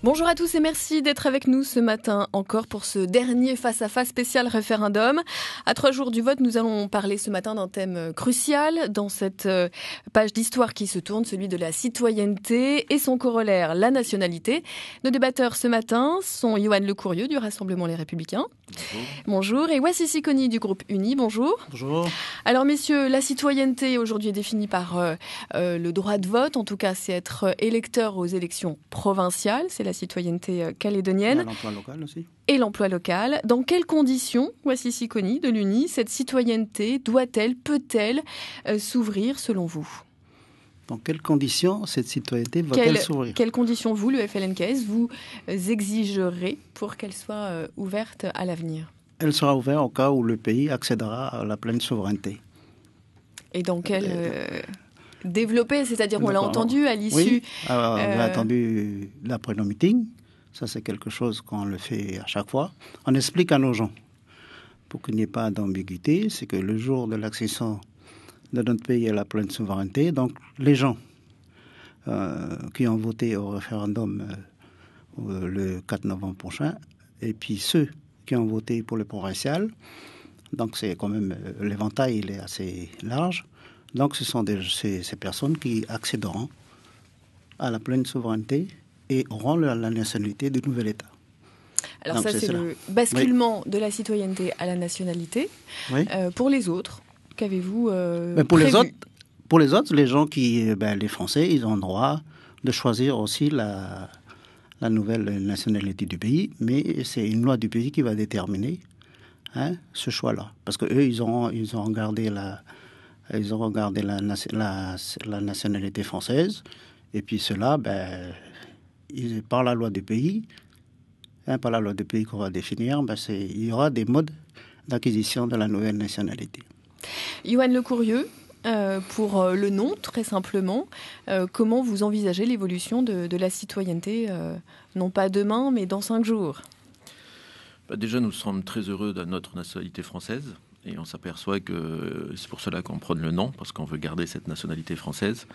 Bonjour à tous et merci d'être avec nous ce matin encore pour ce dernier face-à-face spécial référendum. À 3 jours du vote, nous allons parler ce matin d'un thème crucial dans cette page d'histoire qui se tourne, celui de la citoyenneté et son corollaire, la nationalité. Nos débatteurs ce matin sont Yoann Lecourrieux du Rassemblement Les Républicains. Bonjour. Bonjour. Et Wassissi Koni du groupe Uni. Bonjour. Bonjour. Alors messieurs, la citoyenneté aujourd'hui est définie par le droit de vote. En tout cas, c'est être électeur aux élections provinciales. C'est la citoyenneté calédonienne. Et l'emploi local aussi. Et l'emploi local. Dans quelles conditions, Wassissi Koni de l'Uni, cette citoyenneté doit-elle, peut-elle s'ouvrir selon vous ? Dans quelles conditions cette citoyenneté va-t-elle s'ouvrir ? Quelles conditions vous, le FLNKS, vous exigerez pour qu'elle soit ouverte à l'avenir ? Elle sera ouverte au cas où le pays accédera à la pleine souveraineté. Et dans quel développé, c'est-à-dire on l'a entendu à l'issue. Oui, on a entendu l'après nos meetings. Ça, c'est quelque chose qu'on le fait à chaque fois. On explique à nos gens, pour qu'il n'y ait pas d'ambiguïté, c'est que le jour de l'accession de notre pays à la pleine souveraineté, donc les gens qui ont voté au référendum le 4 novembre prochain, et puis ceux qui ont voté pour le provincial, donc c'est quand même, l'éventail il est assez large. Donc ce sont ces personnes qui accéderont à la pleine souveraineté et auront la nationalité du nouvel État. Alors donc, ça c'est cela. le basculement de la citoyenneté à la nationalité. Oui. Pour les autres, qu'avez-vous prévu ? Pour les autres, les gens les Français, ils ont le droit de choisir aussi la nouvelle nationalité du pays, mais c'est une loi du pays qui va déterminer ce choix-là. Parce qu'eux, ils ont gardé la nationalité française, et puis cela, par la loi du pays, par la loi du pays qu'on va définir, il y aura des modes d'acquisition de la nouvelle nationalité. Yoann Lecourrieux, pour le nom, très simplement, comment vous envisagez l'évolution de la citoyenneté, non pas demain, mais dans 5 jours ? Déjà, nous sommes très heureux de notre nationalité française et on s'aperçoit que c'est pour cela qu'on prône le non, parce qu'on veut garder cette nationalité française.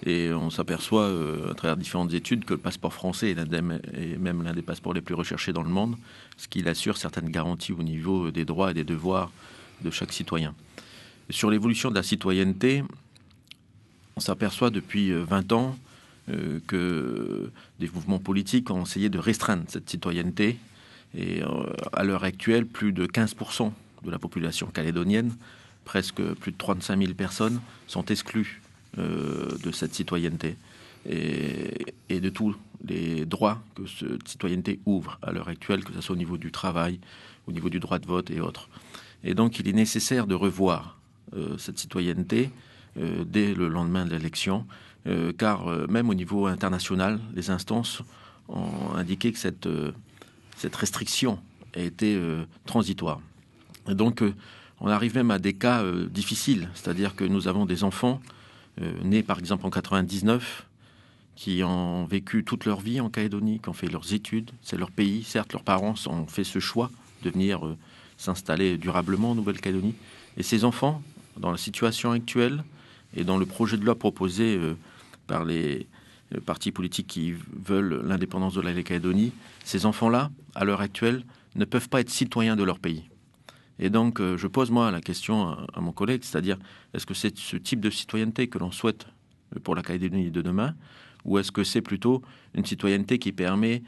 Et on s'aperçoit, à travers différentes études, que le passeport français est même l'un des passeports les plus recherchés dans le monde, ce qui assure certaines garanties au niveau des droits et des devoirs de chaque citoyen. Et sur l'évolution de la citoyenneté, on s'aperçoit depuis 20 ans que des mouvements politiques ont essayé de restreindre cette citoyenneté. Et à l'heure actuelle, plus de 15% de la population calédonienne, presque plus de 35 000 personnes, sont exclues de cette citoyenneté et de tous les droits que cette citoyenneté ouvre à l'heure actuelle, que ce soit au niveau du travail, au niveau du droit de vote et autres. Et donc, il est nécessaire de revoir cette citoyenneté dès le lendemain de l'élection, car même au niveau international, les instances ont indiqué que cette restriction a été transitoire. Et donc, on arrive même à des cas difficiles, c'est-à-dire que nous avons des enfants nés par exemple en 99, qui ont vécu toute leur vie en Calédonie, qui ont fait leurs études, c'est leur pays. Certes, leurs parents ont fait ce choix de venir s'installer durablement en Nouvelle-Calédonie. Et ces enfants, dans la situation actuelle et dans le projet de loi proposé par les partis politiques qui veulent l'indépendance de la Nouvelle-Calédonie, ces enfants-là, à l'heure actuelle, ne peuvent pas être citoyens de leur pays. Et donc, je pose moi la question à mon collègue, c'est-à-dire, est-ce que c'est ce type de citoyenneté que l'on souhaite pour la Calédonie de demain, ou est-ce que c'est plutôt une citoyenneté qui permet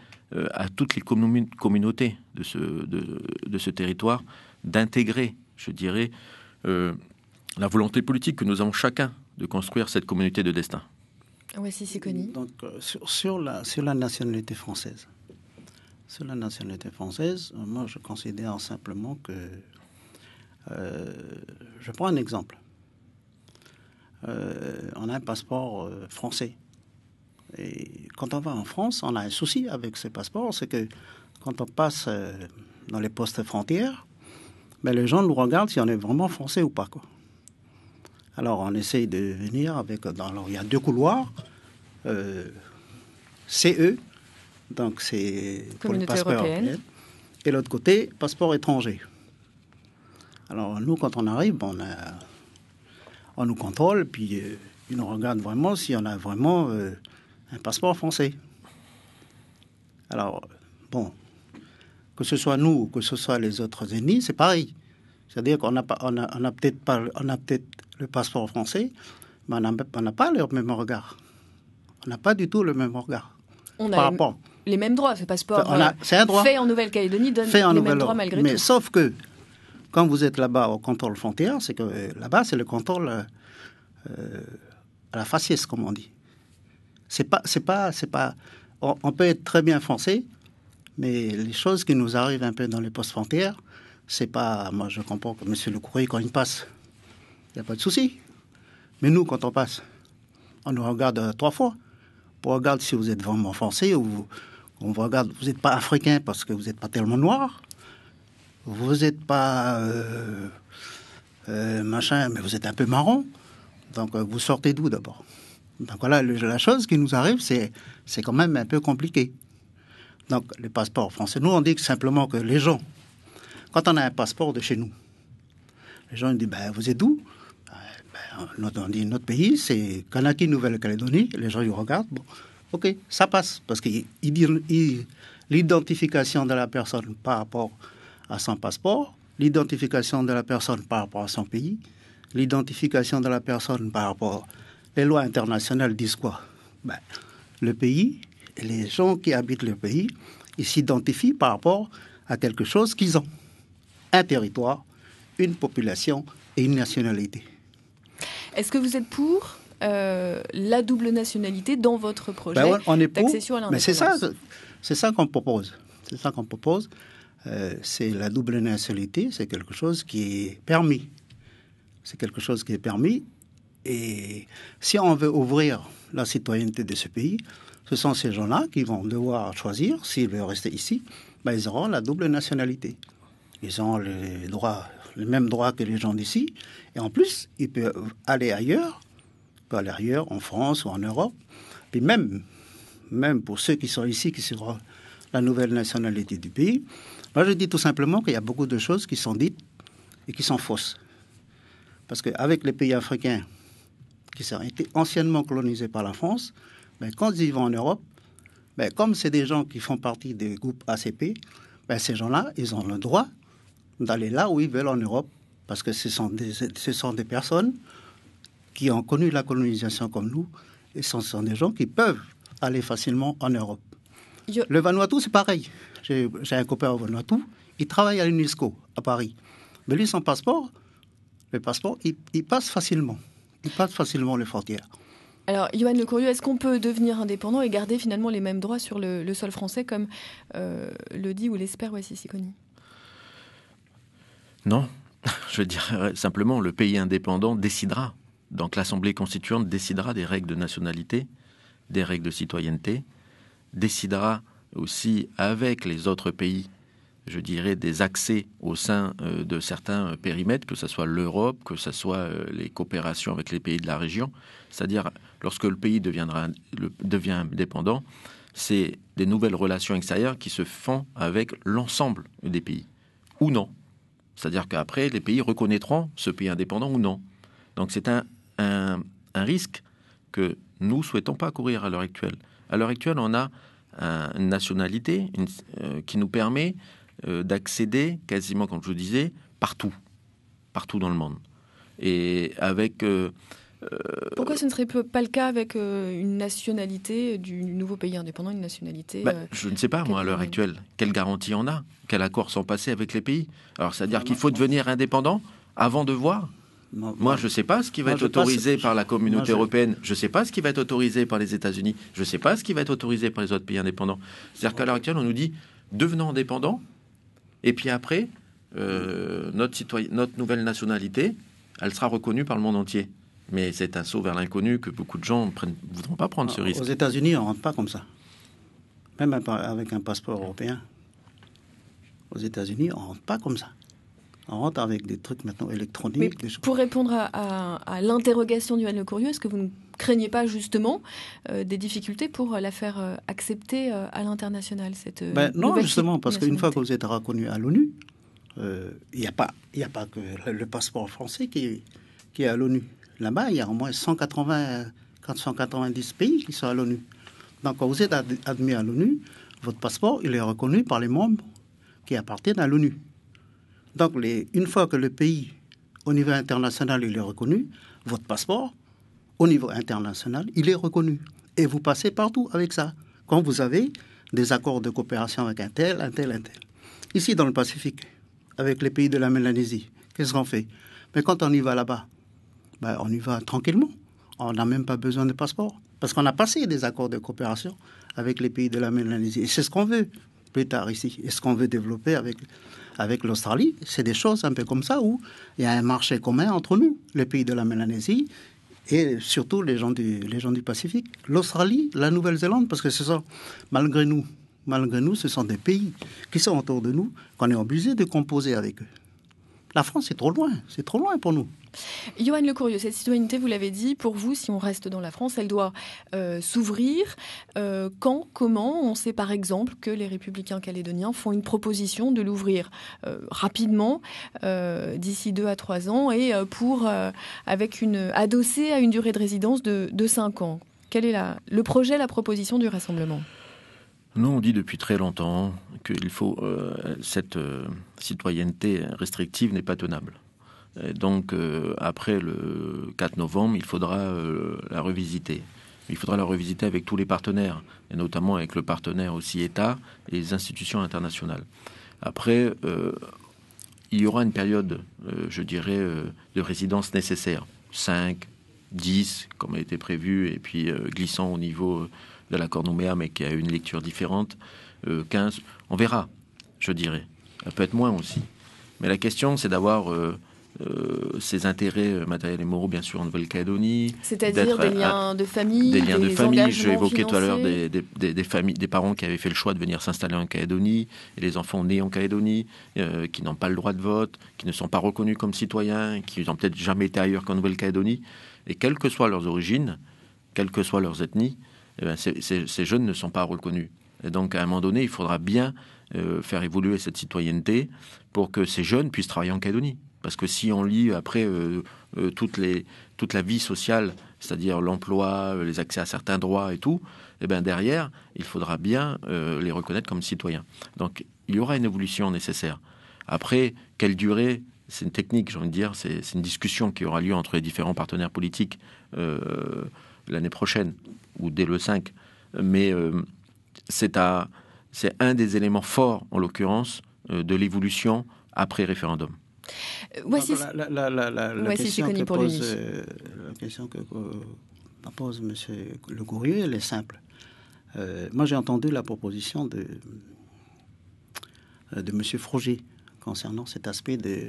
à toutes les communautés de ce territoire d'intégrer, je dirais, la volonté politique que nous avons chacun de construire cette communauté de destin. Wassissi Koni. Donc, sur la nationalité française. Sur la nationalité française, moi, je considère simplement que je prends un exemple. On a un passeport français. Et quand on va en France, on a un souci avec ce passeport, c'est que quand on passe dans les postes frontières, les gens nous regardent si on est vraiment français ou pas, quoi. Alors, on essaye de venir avec... Alors, il y a 2 couloirs. CE, donc c'est pour le passeport européen. Et l'autre côté, passeport étranger. Alors, nous, quand on arrive, on nous contrôle, puis ils nous regardent vraiment si on a vraiment un passeport français. Alors, bon, que ce soit nous ou que ce soit les autres ennemis, c'est pareil. C'est-à-dire qu'on a peut-être le passeport français, mais on n'a pas le même regard. On n'a pas du tout le même regard. On a les mêmes droits. Ce passeport c'est un droit. Fait en Nouvelle-Calédonie donne les mêmes droits malgré tout. Mais sauf que, quand vous êtes là-bas au contrôle frontière, c'est que là-bas, c'est le contrôle à la faciès, comme on dit. C'est pas. On peut être très bien français, mais les choses qui nous arrivent un peu dans les postes frontières, c'est pas. Moi, je comprends que M. Le Courrier, quand il passe, il n'y a pas de souci. Mais nous, quand on passe, on nous regarde 3 fois. On regarde si vous êtes vraiment français ou on vous regarde, vous n'êtes pas africain parce que vous n'êtes pas tellement noir. Vous n'êtes pas machin, mais vous êtes un peu marron. Donc, vous sortez d'où d'abord? Donc, voilà, la chose qui nous arrive, c'est quand même un peu compliqué. Donc, les passeports français, nous, on dit simplement que les gens, quand on a un passeport de chez nous, les gens disent, vous êtes d'où? On dit, notre pays, c'est Kanaki, Nouvelle-Calédonie. Les gens, ils regardent. Bon, OK, ça passe. Parce que l'identification de la personne par rapport à son passeport, l'identification de la personne par rapport à son pays, l'identification de la personne par rapport... Les lois internationales disent quoi? Le pays, et les gens qui habitent le pays, ils s'identifient par rapport à quelque chose qu'ils ont. Un territoire, une population et une nationalité. Est-ce que vous êtes pour la double nationalité dans votre projet d'accession à l'indépendance? Mais c'est ça qu'on propose. C'est ça qu'on propose. C'est la double nationalité, c'est quelque chose qui est permis. C'est quelque chose qui est permis. Et si on veut ouvrir la citoyenneté de ce pays, ce sont ces gens-là qui vont devoir choisir s'ils veulent rester ici. Ils auront la double nationalité. Ils ont les mêmes droits que les gens d'ici. Et en plus, ils peuvent aller ailleurs. En France ou en Europe. Puis même pour ceux qui sont ici, qui seront la nouvelle nationalité du pays, moi je dis tout simplement qu'il y a beaucoup de choses qui sont dites et qui sont fausses. Parce qu'avec les pays africains qui ont été anciennement colonisés par la France, quand ils vont en Europe, comme c'est des gens qui font partie des groupes ACP, ces gens-là, ils ont le droit d'aller là où ils veulent en Europe, parce que ce sont des personnes qui ont connu la colonisation comme nous, et ce sont des gens qui peuvent aller facilement en Europe. Le Vanuatu, c'est pareil. J'ai un copain au Vanuatu, il travaille à l'UNESCO, à Paris. Mais lui, son passeport, il passe facilement. Il passe facilement les frontières. Alors, Yohann Le Courrieux, est-ce qu'on peut devenir indépendant et garder finalement les mêmes droits sur le sol français, comme le dit ou l'espère Wassy Sikoni? Non. Je dirais simplement, le pays indépendant décidera. Donc l'Assemblée constituante décidera des règles de nationalité, des règles de citoyenneté, décidera aussi avec les autres pays, je dirais, des accès au sein de certains périmètres, que ce soit l'Europe, que ce soit les coopérations avec les pays de la région. C'est-à-dire, lorsque le pays devient indépendant, c'est des nouvelles relations extérieures qui se font avec l'ensemble des pays, ou non. C'est-à-dire qu'après, les pays reconnaîtront ce pays indépendant ou non. Donc c'est un risque que nous ne souhaitons pas courir à l'heure actuelle. À l'heure actuelle, on a une nationalité qui nous permet d'accéder quasiment, comme je vous disais, partout dans le monde. Et avec... Pourquoi ce ne serait pas le cas avec une nationalité du nouveau pays indépendant, une nationalité je ne sais pas, moi, à l'heure actuelle. Quelle garantie on a? Quels accords sont passés avec les pays? Alors, c'est-à-dire qu'il faut devenir indépendant avant de voir? Moi, je ne sais pas ce qui va être autorisé par la communauté européenne. Je ne sais pas ce qui va être autorisé par les États-Unis. Je ne sais pas ce qui va être autorisé par les autres pays indépendants. C'est-à-dire qu'à l'heure actuelle, on nous dit devenons indépendants. Et puis après, notre nouvelle nationalité, elle sera reconnue par le monde entier. Mais c'est un saut vers l'inconnu que beaucoup de gens ne voudront pas prendre ce risque. Aux États-Unis, on ne rentre pas comme ça. Même avec un passeport européen. Aux États-Unis, on ne rentre pas comme ça. On rentre avec des trucs maintenant électroniques. Mais pour répondre à l'interrogation du Yohann Le Courrieux, est-ce que vous ne craignez pas justement des difficultés pour la faire accepter à l'international, cette non, justement, parce qu'une fois que vous êtes reconnu à l'ONU, il n'y a pas que le passeport français qui est à l'ONU. Là-bas, il y a au moins 490 pays qui sont à l'ONU. Donc, quand vous êtes admis à l'ONU, votre passeport, il est reconnu par les membres qui appartiennent à l'ONU. Donc, une fois que le pays, au niveau international, il est reconnu, votre passeport, au niveau international, il est reconnu. Et vous passez partout avec ça. Quand vous avez des accords de coopération avec un tel. Ici, dans le Pacifique, avec les pays de la Mélanésie, qu'est-ce qu'on fait? Mais quand on y va là-bas, on y va tranquillement. On n'a même pas besoin de passeport. Parce qu'on a passé des accords de coopération avec les pays de la Mélanésie. Et c'est ce qu'on veut plus tard ici. Et ce qu'on veut développer avec l'Australie, c'est des choses un peu comme ça, où il y a un marché commun entre nous, les pays de la Mélanésie, et surtout les gens du Pacifique. L'Australie, la Nouvelle-Zélande, parce que ce sont, malgré nous, ce sont des pays qui sont autour de nous, qu'on est obligé de composer avec eux. La France, c'est trop loin pour nous. Yohann Lecourrieu, cette citoyenneté, vous l'avez dit, pour vous, si on reste dans la France, elle doit s'ouvrir. Quand, comment? On sait par exemple que les Républicains calédoniens font une proposition de l'ouvrir rapidement, d'ici 2 à 3 ans, et adossée à une durée de résidence de 5 ans. Quel est le projet, la proposition du Rassemblement? Nous, on dit depuis très longtemps qu'il faut cette citoyenneté restrictive n'est pas tenable. Et donc, après le 4 novembre, il faudra la revisiter. Il faudra la revisiter avec tous les partenaires, et notamment avec le partenaire aussi État et les institutions internationales. Après, il y aura une période, je dirais, de résidence nécessaire. 5, 10, comme a été prévu, et puis glissant au niveau de l'accord Nouméa, mais qui a une lecture différente, 15, on verra, je dirais. Ça peut être moins aussi. Mais la question, c'est d'avoir ses intérêts matériels et moraux, bien sûr, en Nouvelle-Calédonie. C'est-à-dire des liens de famille, des liens de famille. J'ai évoqué tout à l'heure financiers. des familles, des parents qui avaient fait le choix de venir s'installer en Calédonie, et les enfants nés en Calédonie, qui n'ont pas le droit de vote, qui ne sont pas reconnus comme citoyens, qui n'ont peut-être jamais été ailleurs qu'en Nouvelle-Calédonie. Et quelles que soient leurs origines, quelles que soient leurs ethnies, ces jeunes ne sont pas reconnus. Et donc, à un moment donné, il faudra bien faire évoluer cette citoyenneté pour que ces jeunes puissent travailler en Calédonie. Parce que si on lit après toute la vie sociale, c'est-à-dire l'emploi, les accès à certains droits et tout, derrière, il faudra bien les reconnaître comme citoyens. Donc, il y aura une évolution nécessaire. Après, quelle durée? C'est une technique, j'ai envie de dire, c'est une discussion qui aura lieu entre les différents partenaires politiques l'année prochaine, ou dès le 5. Mais c'est un des éléments forts, en l'occurrence, de l'évolution après référendum. Voici la question que pose M. Lecourrieu, elle est simple. Moi, j'ai entendu la proposition de M. Froger concernant cet aspect de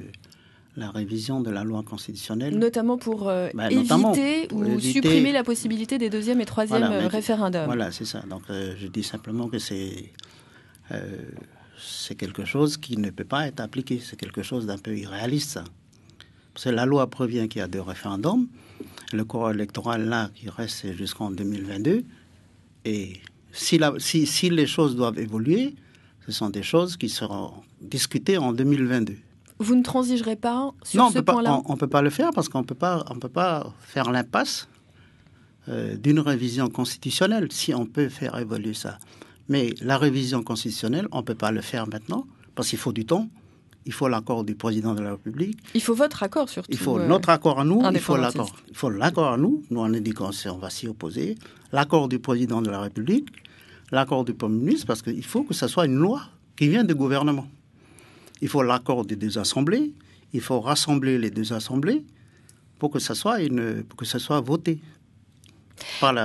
la révision de la loi constitutionnelle. Notamment pour éviter supprimer la possibilité des deuxième et troisième référendums. Voilà, c'est ça. Donc, je dis simplement que c'est quelque chose qui ne peut pas être appliqué. C'est quelque chose d'un peu irréaliste, ça. Parce que la loi prévient qu'il y a 2 référendums. Le corps électoral, là, qui reste jusqu'en 2022. Et si les choses doivent évoluer, ce sont des choses qui seront discutées en 2022. Vous ne transigerez pas sur ce point-là? On ne peut pas le faire parce qu'on peut pas faire l'impasse d'une révision constitutionnelle si on peut faire évoluer ça. Mais la révision constitutionnelle, on ne peut pas le faire maintenant parce qu'il faut du temps. Il faut l'accord du président de la République. Il faut votre accord surtout. Il faut notre accord à nous. Il faut l'accord à nous. Nous, on a dit qu'on va s'y opposer. L'accord du président de la République, l'accord du Premier ministre, parce qu'il faut que ce soit une loi qui vient du gouvernement. Il faut l'accord des 2 assemblées. Il faut rassembler les 2 assemblées pour que ça soit voté par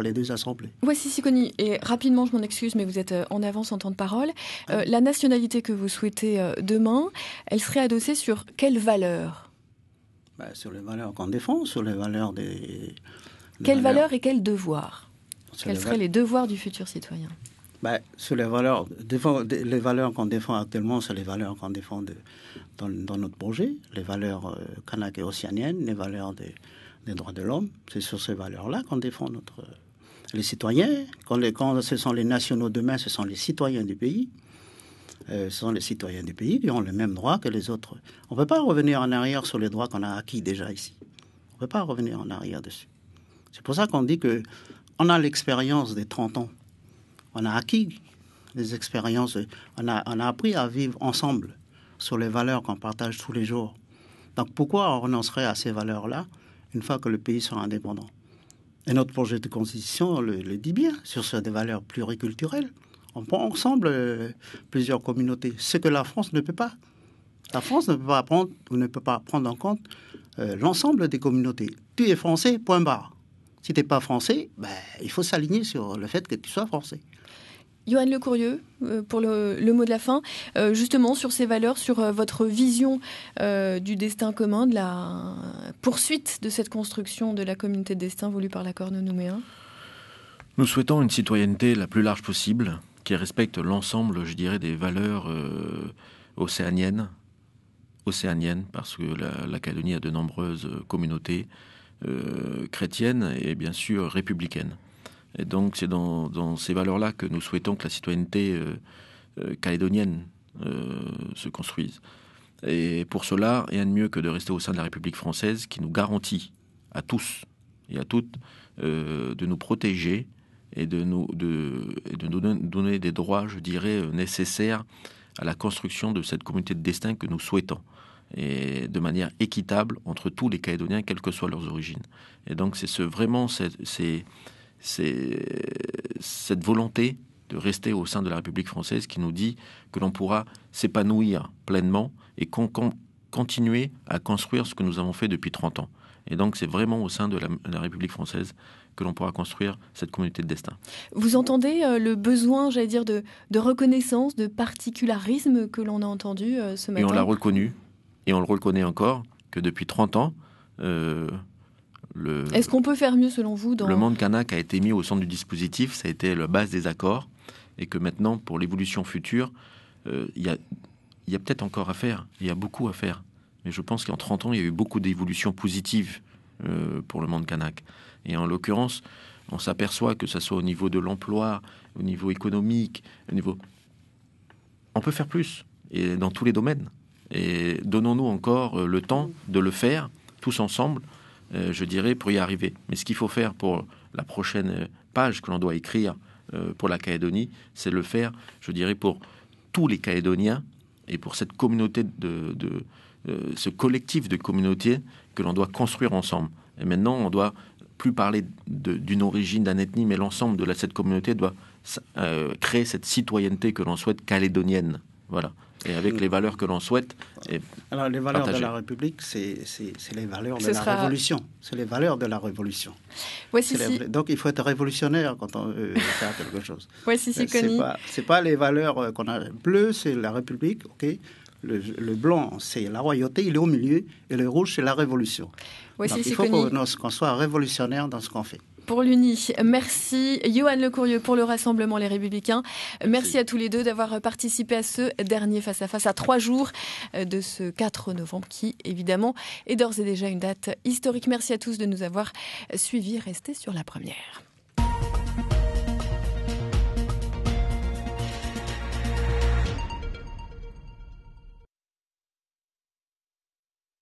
les 2 assemblées. Voici Sikoni, et rapidement, je m'en excuse, mais vous êtes en avance en temps de parole. La nationalité que vous souhaitez demain, elle serait adossée sur quelles valeurs? Sur les valeurs qu'on défend, sur les valeurs Quelles valeurs et quels devoirs? Quels seraient les devoirs du futur citoyen? Sur les valeurs qu'on défend actuellement, c'est les valeurs qu'on défend dans notre projet, les valeurs kanak et océaniennes, les valeurs des droits de l'homme. C'est sur ces valeurs-là qu'on défend les citoyens. Quand ce sont les nationaux demain, ce sont les citoyens du pays. Ce sont les citoyens du pays qui ont le même droit que les autres. On ne peut pas revenir en arrière sur les droits qu'on a acquis déjà ici. On ne peut pas revenir en arrière dessus. C'est pour ça qu'on dit qu'on a l'expérience des 30 ans on a acquis des expériences, on a appris à vivre ensemble sur les valeurs qu'on partage tous les jours. Donc pourquoi on renoncerait à ces valeurs-là une fois que le pays sera indépendant? Et notre projet de constitution le dit bien, sur des valeurs pluriculturelles. On prend ensemble plusieurs communautés, ce que la France ne peut pas. La France ne peut pas prendre en compte l'ensemble des communautés. Tu es français, point barre. Si tu n'es pas français, il faut s'aligner sur le fait que tu sois français. Yoann Le Courrieux, pour le mot de la fin, justement sur ces valeurs, sur votre vision du destin commun, de la poursuite de cette construction de la communauté de destin voulue par l'accord de Nouméa. Nous souhaitons une citoyenneté la plus large possible, qui respecte l'ensemble, je dirais, des valeurs océaniennes, parce que la Calédonie a de nombreuses communautés chrétiennes et bien sûr républicaines. Et donc c'est dans ces valeurs-là que nous souhaitons que la citoyenneté calédonienne se construise. Et pour cela, rien de mieux que de rester au sein de la République française qui nous garantit à tous et à toutes de nous protéger et de nous donner des droits, je dirais, nécessaires à la construction de cette communauté de destin que nous souhaitons, et de manière équitable entre tous les Calédoniens, quelles que soient leurs origines. Et donc c'est cette volonté de rester au sein de la République française qui nous dit que l'on pourra s'épanouir pleinement et continuer à construire ce que nous avons fait depuis 30 ans. Et donc c'est vraiment au sein de la République française que l'on pourra construire cette communauté de destin. Vous entendez le besoin, j'allais dire, de reconnaissance, de particularisme que l'on a entendu ce matin? Et on l'a reconnu, et on le reconnaît encore, que depuis 30 ans, est-ce qu'on peut faire mieux selon vous le monde kanak a été mis au centre du dispositif, ça a été la base des accords, et que maintenant, pour l'évolution future, il y a peut-être encore à faire, il y a beaucoup à faire. Mais je pense qu'en 30 ans, il y a eu beaucoup d'évolutions positives pour le monde kanak. Et en l'occurrence, on s'aperçoit que ce soit au niveau de l'emploi, au niveau économique, on peut faire plus, et dans tous les domaines. Et donnons-nous encore le temps de le faire, tous ensemble, je dirais, pour y arriver. Mais ce qu'il faut faire pour la prochaine page que l'on doit écrire pour la Calédonie, c'est le faire, je dirais, pour tous les Calédoniens et pour cette communauté ce collectif de communautés que l'on doit construire ensemble. Et maintenant, on doit plus parler d'une origine, d'une ethnie, mais l'ensemble de cette communauté doit créer cette citoyenneté que l'on souhaite calédonienne. Voilà. Et avec les valeurs que l'on souhaite. Alors, les valeurs de la République, c'est les valeurs de la Révolution. C'est les valeurs de la Révolution. Ouais, donc, il faut être révolutionnaire quand on veut faire quelque chose. Ouais, c'est pas les valeurs qu'on a. Bleu, c'est la République, ok. Le blanc, c'est la royauté, il est au milieu, et le rouge, c'est la révolution. Ouais, donc, il faut qu'on soit révolutionnaire dans ce qu'on fait. Pour l'UNI, merci Yoann Le Courrieux pour le Rassemblement Les Républicains. Merci à tous les deux d'avoir participé à ce dernier face-à-face à 3 jours de ce 4 novembre qui, évidemment, est d'ores et déjà une date historique. Merci à tous de nous avoir suivis. Restez sur La Première.